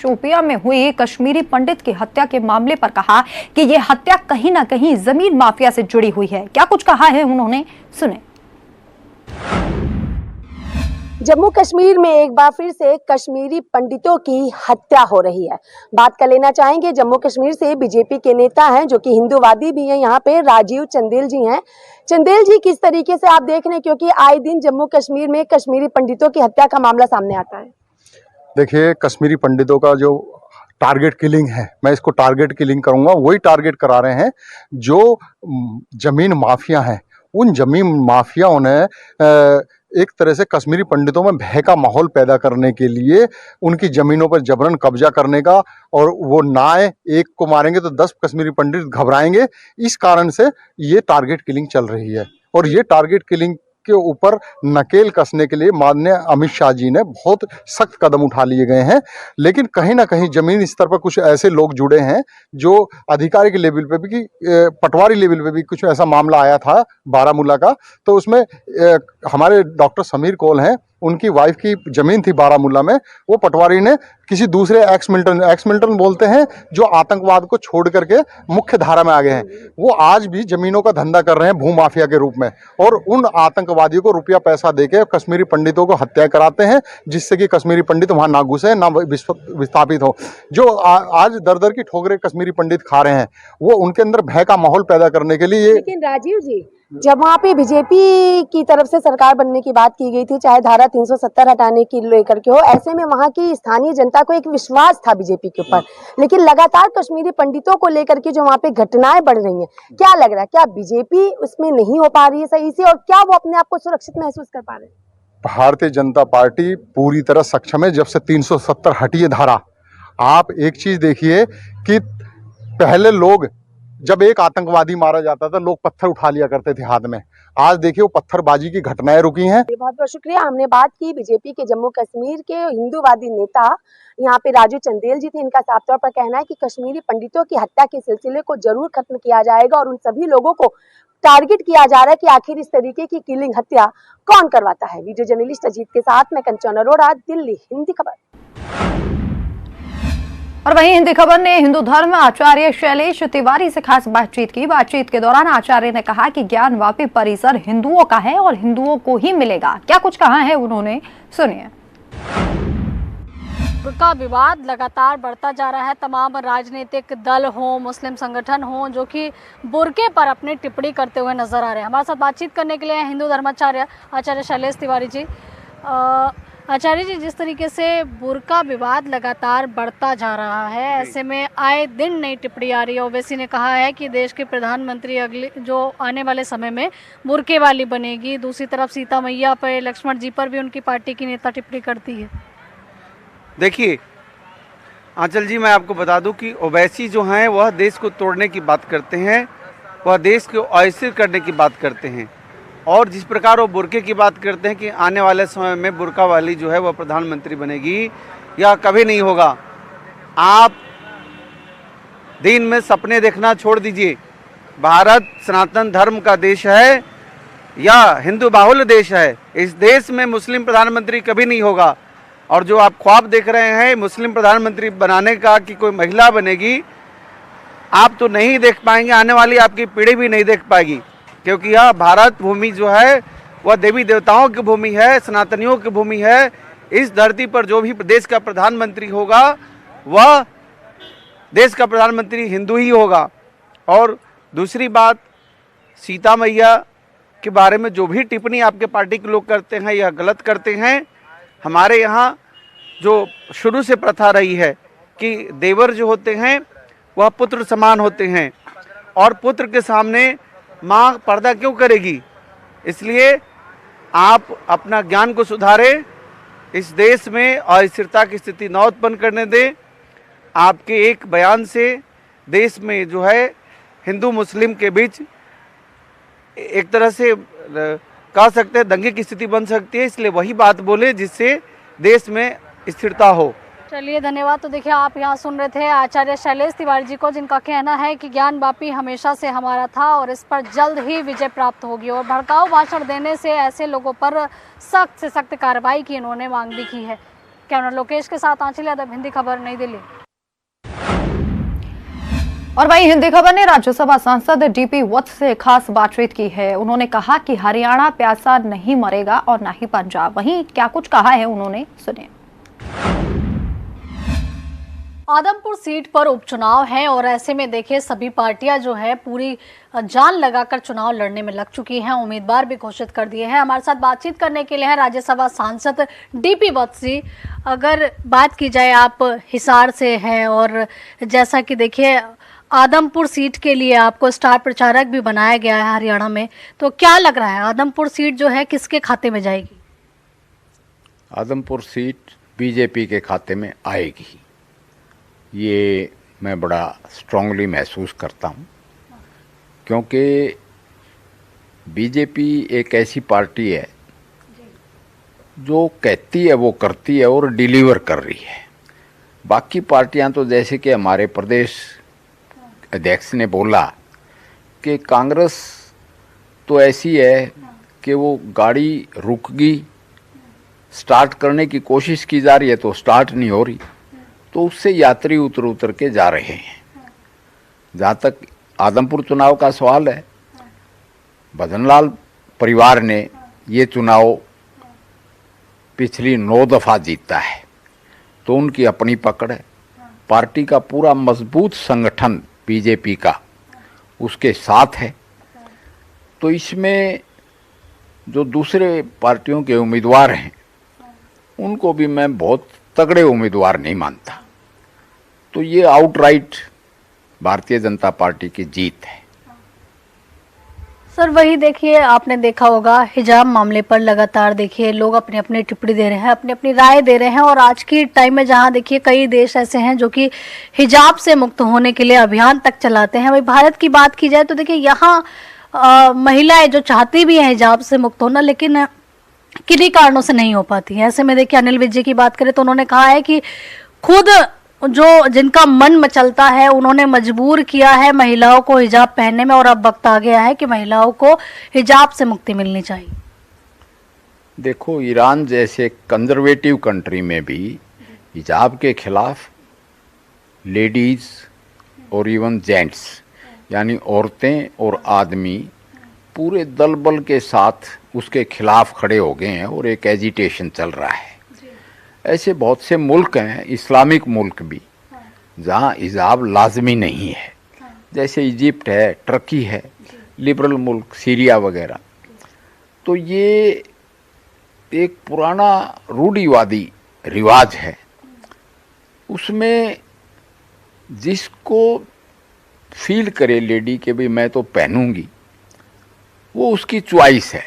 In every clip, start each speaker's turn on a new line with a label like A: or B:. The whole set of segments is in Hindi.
A: शोपियां में हुई कश्मीरी पंडित की हत्या के मामले पर कहा कि यह हत्या कहीं ना कहीं जमीन माफिया से जुड़ी हुई है। क्या कुछ कहा है उन्होंने, सुने।
B: जम्मू कश्मीर में एक बार फिर से कश्मीरी पंडितों की हत्या हो रही है। बात कर लेना चाहेंगे जम्मू कश्मीर से बीजेपी के नेता हैं जो कि हिंदूवादी भी हैं, यहाँ पे राजीव चंदेल जी हैं। चंदेल जी, किस तरीके से आप देख रहे हैं, क्योंकि आए दिन जम्मू कश्मीर में कश्मीरी पंडितों की हत्या का मामला सामने आता है।
C: देखिए, कश्मीरी पंडितों का जो टारगेट किलिंग है, मैं इसको टारगेट किलिंग करूंगा, वही टारगेट करा रहे हैं जो जमीन माफिया हैं। उन जमीन माफियाओं ने एक तरह से कश्मीरी पंडितों में भय का माहौल पैदा करने के लिए उनकी जमीनों पर जबरन कब्जा करने का, और वो नाए एक को मारेंगे तो 10 कश्मीरी पंडित घबराएंगे। इस कारण से ये टारगेट किलिंग चल रही है, और ये टारगेट किलिंग के ऊपर नकेल कसने के लिए माननीय अमित शाह जी ने बहुत सख्त कदम उठा लिए गए हैं। लेकिन कहीं ना कहीं जमीन स्तर पर कुछ ऐसे लोग जुड़े हैं जो अधिकारी के लेवल पे भी, पटवारी लेवल पे भी कुछ ऐसा मामला आया था बारामूला का, तो उसमें हमारे डॉक्टर समीर कौल हैं, उनकी वाइफ की जमीन थी बारामूला में। वो पटवारी ने किसी दूसरे एक्स मिल्टन बोलते हैं जो आतंकवाद को छोड़ करके मुख्य धारा में आ गए हैं, वो आज भी जमीनों का धंधा कर रहे हैं भूमाफिया के रूप में, और उन आतंकवादियों को रुपया पैसा देके कश्मीरी पंडितों को हत्या कराते हैं, जिससे कि कश्मीरी पंडित वहां ना घुसे, ना विस्थापित हो। जो आज दर दर की ठोकरें कश्मीरी पंडित खा रहे हैं, वो उनके अंदर भय का माहौल पैदा करने के लिए।
B: लेकिन राजीव जी, जब वहाँ पे बीजेपी की तरफ से सरकार बनने की बात की गई थी, चाहे धारा 370 हटाने की लेकर के हो, ऐसे में वहाँ की स्थानीय जनता को एक विश्वास था बीजेपी के ऊपर। लेकिन लगातार कश्मीरी पंडितों को लेकर के जो वहाँ पे घटनाएं बढ़ रही हैं, क्या लग रहा है, क्या बीजेपी उसमें नहीं हो पा रही है सही से, और क्या वो अपने आप को सुरक्षित महसूस कर पा रहे हैं?
C: भारतीय जनता पार्टी पूरी तरह सक्षम है। जब से 370 हटी है धारा, आप एक चीज देखिए कि पहले लोग, जब एक आतंकवादी मारा जाता था, लोग पत्थर उठा लिया करते थे हाथ में। आज देखिए वो पत्थरबाजी की घटनाएं रुकी हैं।
B: बहुत बहुत शुक्रिया। हमने बात की बीजेपी के जम्मू कश्मीर के हिंदूवादी नेता यहाँ पे राजू चंदेल जी थे। इनका साफ तौर पर कहना है कि कश्मीरी पंडितों की हत्या के सिलसिले को जरूर खत्म किया जाएगा, और उन सभी लोगों को टारगेट किया जा रहा है कि आखिर इस तरीके की किलिंग हत्या कौन करवाता है। वीडियो जर्नलिस्ट अजीत के साथ मैं कंचन अरोड़ा, दिल्ली, हिंदी खबर।
A: और वहीं हिंदी खबर ने हिंदू धर्म आचार्य शैलेश तिवारी से खास बातचीत की। बातचीत के दौरान आचार्य ने कहा कि ज्ञानवापी परिसर हिंदुओं का है और हिंदुओं को ही मिलेगा। क्या कुछ कहा है उन्होंने, सुनिए।
D: बुर्का विवाद लगातार बढ़ता जा रहा है। तमाम राजनीतिक दल हों, मुस्लिम संगठन हों, जो कि बुर्के पर अपनी टिप्पणी करते हुए नजर आ रहे हैं। हमारे साथ बातचीत करने के लिए हिंदू धर्माचार्य आचार्य शैलेश तिवारी जी। आचार्य जी, जिस तरीके से बुर्का विवाद लगातार बढ़ता जा रहा है, ऐसे में आए दिन नई टिप्पणी आ रही है। ओवैसी ने कहा है कि देश के प्रधानमंत्री अगले जो आने वाले समय में बुर्के वाली बनेगी। दूसरी तरफ सीता मैया पर, लक्ष्मण जी पर भी उनकी पार्टी की नेता टिप्पणी करती है।
E: देखिए आंचल जी, मैं आपको बता दूं कि ओवैसी जो हैं वह देश को तोड़ने की बात करते हैं, वह देश को अस्थिर करने की बात करते हैं, और जिस प्रकार वो बुर्के की बात करते हैं कि आने वाले समय में बुर्का वाली जो है वह प्रधानमंत्री बनेगी, यह कभी नहीं होगा। आप दिन में सपने देखना छोड़ दीजिए। भारत सनातन धर्म का देश है या हिंदू बाहुल्य देश है। इस देश में मुस्लिम प्रधानमंत्री कभी नहीं होगा। और जो आप ख्वाब देख रहे हैं मुस्लिम प्रधानमंत्री बनाने का कि कोई महिला बनेगी, आप तो नहीं देख पाएंगे, आने वाली आपकी पीढ़ी भी नहीं देख पाएगी, क्योंकि यह भारत भूमि जो है वह देवी देवताओं की भूमि है, सनातनियों की भूमि है। इस धरती पर जो भी देश का प्रधानमंत्री होगा वह देश का प्रधानमंत्री हिंदू ही होगा। और दूसरी बात, सीता मैया के बारे में जो भी टिप्पणी आपके पार्टी के लोग करते हैं यह गलत करते हैं। हमारे यहाँ जो शुरू से प्रथा रही है कि देवर जो होते हैं वह पुत्र समान होते हैं, और पुत्र के सामने माँ पर्दा क्यों करेगी। इसलिए आप अपना ज्ञान को सुधारें, इस देश में अस्थिरता की स्थिति न उत्पन्न करने दें। आपके एक बयान से देश में जो है हिंदू मुस्लिम के बीच एक तरह से कह सकते हैं दंगे की स्थिति बन सकती है। इसलिए वही बात बोले जिससे देश में स्थिरता हो।
D: चलिए, धन्यवाद। तो देखिए, आप यहाँ सुन रहे थे आचार्य शैलेश तिवारी जी को, जिनका कहना है कि ज्ञानवापी हमेशा से हमारा था और इस पर जल्द ही विजय प्राप्त होगी, और भड़काऊ भाषण देने से ऐसे लोगों पर सख्त से सख्त कार्रवाई की इन्होंने मांग भी की है। कैमरा लोकेश के साथ आंचल यादव, हिंदी खबर, नई दिल्ली।
A: और वहीं हिंदी खबर ने राज्यसभा सांसद डीपी वत्स से खास बातचीत की है। उन्होंने कहा कि हरियाणा प्यासा नहीं मरेगा और ना ही पंजाब। वहीं क्या कुछ कहा है उन्होंने, सुनिए।
D: आदमपुर सीट पर उपचुनाव है और ऐसे में देखिए सभी पार्टियां जो है पूरी जान लगाकर चुनाव लड़ने में लग चुकी हैं, उम्मीदवार भी घोषित कर दिए हैं। हमारे साथ बातचीत करने के लिए हैं राज्यसभा सांसद डीपी वत्स जी। अगर बात की जाए, आप हिसार से हैं और जैसा कि देखिए आदमपुर सीट के लिए आपको स्टार प्रचारक भी बनाया गया है हरियाणा में, तो क्या लग रहा है आदमपुर सीट जो है किसके खाते में जाएगी?
F: आदमपुर सीट बीजेपी के खाते में आएगी, ये मैं बड़ा स्ट्रांगली महसूस करता हूँ, क्योंकि बीजेपी एक ऐसी पार्टी है जो कहती है वो करती है और डिलीवर कर रही है। बाकी पार्टियां तो जैसे कि हमारे प्रदेश अध्यक्ष ने बोला कि कांग्रेस तो ऐसी है कि वो गाड़ी रुक गई, स्टार्ट करने की कोशिश की जा रही है तो स्टार्ट नहीं हो रही, तो उससे यात्री उतर उतर के जा रहे हैं। जहाँ तक आदमपुर चुनाव का सवाल है, भजनलाल परिवार ने ये चुनाव पिछली 9 दफ़ा जीता है, तो उनकी अपनी पकड़ है। पार्टी का पूरा मजबूत संगठन बीजेपी का उसके साथ है, तो इसमें जो दूसरे पार्टियों के उम्मीदवार हैं उनको भी मैं बहुत तगड़े उम्मीदवार नहीं मानता। तो ये आउटराइट भारतीय जनता पार्टी की जीत है।
D: सर वही देखिए, आपने देखा होगा हिजाब मामले पर लगातार देखिए लोग अपनी अपनी टिप्पणी दे रहे हैं, अपनी अपनी राय दे रहे हैं, और आज की टाइम में जहां देखिए कई देश ऐसे हैं जो कि हिजाब से मुक्त होने के लिए अभियान तक चलाते हैं। वही भारत की बात की जाए तो देखिए यहाँ महिलाएं जो चाहती भी हैं हिजाब से मुक्त होना, लेकिन किन्हीं कारणों से नहीं हो पाती है। ऐसे में देखिए अनिल विज जी की बात करें तो उन्होंने कहा है कि खुद जो जिनका मन मचलता है उन्होंने मजबूर किया है महिलाओं को हिजाब पहनने में, और अब वक्त आ गया है कि महिलाओं को हिजाब से मुक्ति मिलनी चाहिए।
F: देखो, ईरान जैसे कंजर्वेटिव कंट्री में भी हिजाब के खिलाफ लेडीज और इवन जेंट्स यानी औरतें और आदमी पूरे दल बल के साथ उसके खिलाफ खड़े हो गए हैं और एक एजिटेशन चल रहा है। ऐसे बहुत से मुल्क हैं, इस्लामिक मुल्क भी, जहाँ हिजाब लाजमी नहीं है, जैसे इजिप्ट है, टर्की है, लिबरल मुल्क सीरिया वगैरह। तो ये एक पुराना रूढ़िवादी रिवाज है, उसमें जिसको फील करे लेडी के भाई मैं तो पहनूंगी, वो उसकी चॉइस है,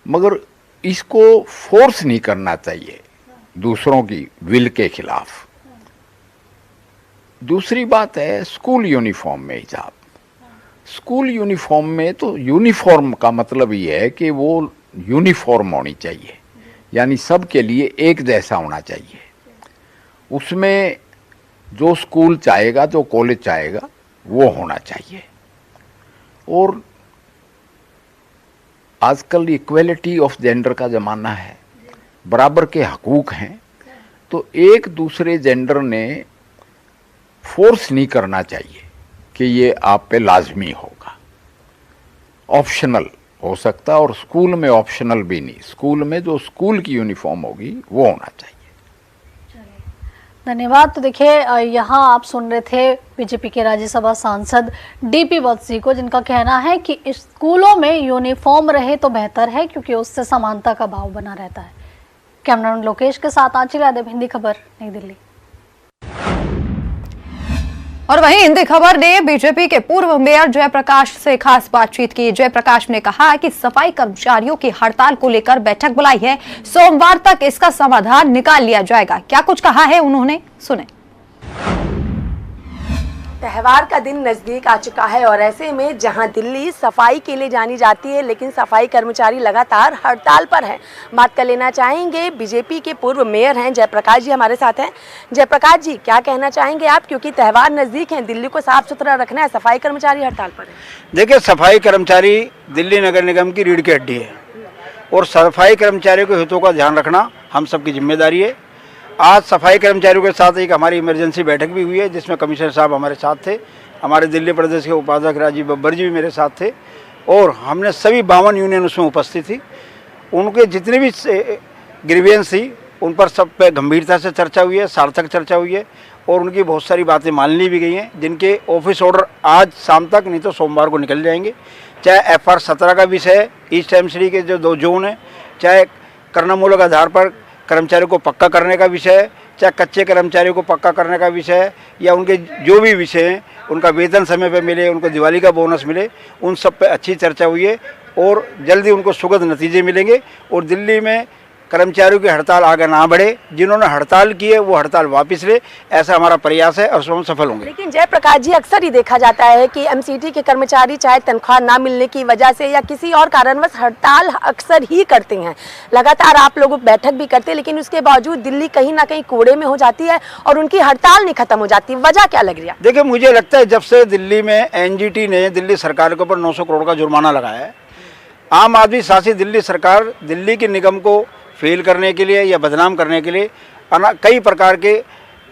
F: मगर इसको फोर्स नहीं करना चाहिए दूसरों की विल के खिलाफ। दूसरी बात है स्कूल यूनिफॉर्म में हिजाब। स्कूल यूनिफॉर्म में तो यूनिफॉर्म का मतलब ये है कि वो यूनिफॉर्म होनी चाहिए, यानी सब के लिए एक जैसा होना चाहिए। उसमें जो स्कूल चाहेगा, जो कॉलेज चाहेगा, वो होना चाहिए। और आजकल इक्वलिटी ऑफ जेंडर का ज़माना है, बराबर के हकूक़ हैं, तो एक दूसरे जेंडर ने फोर्स नहीं करना चाहिए कि ये आप पे लाजमी होगा, ऑप्शनल हो सकता है। और स्कूल में ऑप्शनल भी नहीं, स्कूल में जो स्कूल की यूनिफॉर्म होगी वो होना चाहिए।
D: धन्यवाद। तो देखिए यहाँ आप सुन रहे थे बीजेपी के राज्यसभा सांसद डीपी वत्स जी को, जिनका कहना है कि स्कूलों में यूनिफॉर्म रहे तो बेहतर है, क्योंकि उससे समानता का भाव बना रहता है। कैमरामैन लोकेश के साथ आंचल यादव, हिंदी खबर, नई दिल्ली।
A: और वहीं हिंदी खबर ने बीजेपी के पूर्व मेयर जयप्रकाश से खास बातचीत की। जयप्रकाश ने कहा कि सफाई कर्मचारियों की हड़ताल को लेकर बैठक बुलाई है, सोमवार तक इसका समाधान निकाल लिया जाएगा। क्या कुछ कहा है उन्होंने, सुने।
B: त्यौहार का दिन नज़दीक आ चुका है और ऐसे में जहां दिल्ली सफाई के लिए जानी जाती है, लेकिन सफाई कर्मचारी लगातार हड़ताल पर हैं। बात कर लेना चाहेंगे बीजेपी के पूर्व मेयर हैं जयप्रकाश जी, हमारे साथ हैं। जयप्रकाश जी, क्या कहना चाहेंगे आप, क्योंकि त्यौहार नज़दीक हैं, दिल्ली को साफ सुथरा रखना है, सफाई कर्मचारी हड़ताल पर है।
G: देखिए, सफाई कर्मचारी दिल्ली नगर निगम की रीढ़ की हड्डी है और सफाई कर्मचारियों के हितों का ध्यान रखना हम सबकी जिम्मेदारी है। आज सफाई कर्मचारियों के साथ एक हमारी इमरजेंसी बैठक भी हुई है, जिसमें कमिश्नर साहब हमारे साथ थे, हमारे दिल्ली प्रदेश के उपाध्यक्ष राजीव बब्बर जी भी मेरे साथ थे, और हमने सभी 52 यूनियन उसमें उपस्थित थी। उनके जितने भी ग्रीवेंस थी उन पर सब पे गंभीरता से चर्चा हुई है, सार्थक चर्चा हुई है, और उनकी बहुत सारी बातें मान ली भी गई हैं, जिनके ऑफिस ऑर्डर आज शाम तक नहीं तो सोमवार को निकल जाएंगे। चाहे FR 17 का विषय है, ईस्ट एमसीडी के जो 2 जोन हैं, चाहे करनामूलक आधार पर कर्मचारियों को पक्का करने का विषय है, चाहे कच्चे कर्मचारियों को पक्का करने का विषय है, या उनके जो भी विषय हैं, उनका वेतन समय पर मिले, उनको दिवाली का बोनस मिले, उन सब पे अच्छी चर्चा हुई है और जल्दी उनको सुखद नतीजे मिलेंगे। और दिल्ली में कर्मचारियों की हड़ताल आगे ना बढ़े, जिन्होंने हड़ताल की है वो हड़ताल वापस ले, ऐसा हमारा प्रयास है और उसमें हम सफल होंगे।
B: लेकिन जयप्रकाश जी, अक्सर ही देखा जाता है कि एमसीडी के कर्मचारी चाहे तनख्वाह ना मिलने की वजह से या किसी और कारणवश हड़ताल अक्सर ही करते हैं। लगातार आप लोग बैठक भी करते हैं, लेकिन उसके बावजूद दिल्ली कहीं ना कहीं कूड़े में हो जाती है और उनकी हड़ताल नहीं खत्म हो जाती। वजह क्या लग रही है?
G: देखिए, मुझे लगता है जब से दिल्ली में NGT ने दिल्ली सरकार के ऊपर 900 करोड़ का जुर्माना लगाया है, आम आदमी शासित दिल्ली सरकार दिल्ली के निगम को फेल करने के लिए या बदनाम करने के लिए कई प्रकार के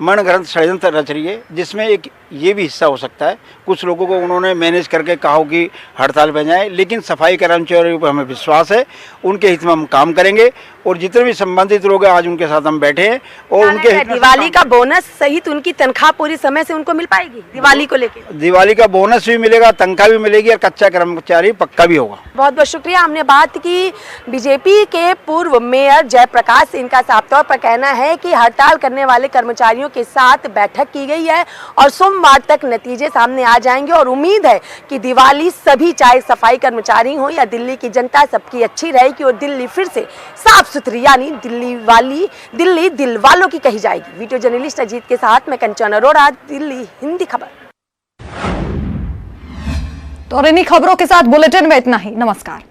G: मनगढ़ंत षड्यंत्र रच रही है, जिसमें एक ये भी हिस्सा हो सकता है। कुछ लोगों को उन्होंने मैनेज करके कहा कि हड़ताल पे जाएं, लेकिन सफाई कर्मचारियों पर हमें विश्वास है, उनके हित में हम काम करेंगे और जितने भी संबंधित लोग हैं आज उनके साथ हम बैठे हैं और उनके
B: दिवाली का बोनस सहित उनकी तनख्वाह पूरी समय से उनको मिल पाएगी? दिवाली को लेकर
G: दिवाली का बोनस भी मिलेगा, तनख्वाह भी मिलेगी और कच्चा कर्मचारी पक्का भी होगा।
B: बहुत बहुत शुक्रिया। हमने बात की बीजेपी के पूर्व मेयर जयप्रकाश से। इनका साफ तौर पर कहना है कि हड़ताल करने वाले कर्मचारियों के साथ बैठक की गई है और सोमवार तक नतीजे सामने आ जाएंगे और उम्मीद है कि दिवाली सभी, चाहे सफाई कर्मचारी हो या दिल्ली की जनता, सबकी अच्छी रहेगी और दिल्ली फिर से साफ सुथरी, यानी दिल्ली दिल वालों की कही जाएगी। वीडियो जर्नलिस्ट अजीत के साथ मैं कंचन अरोड़ा, दिल्ली हिंदी खबर।
A: तो इन्हीं खबरों के साथ बुलेटिन में इतना ही। नमस्कार।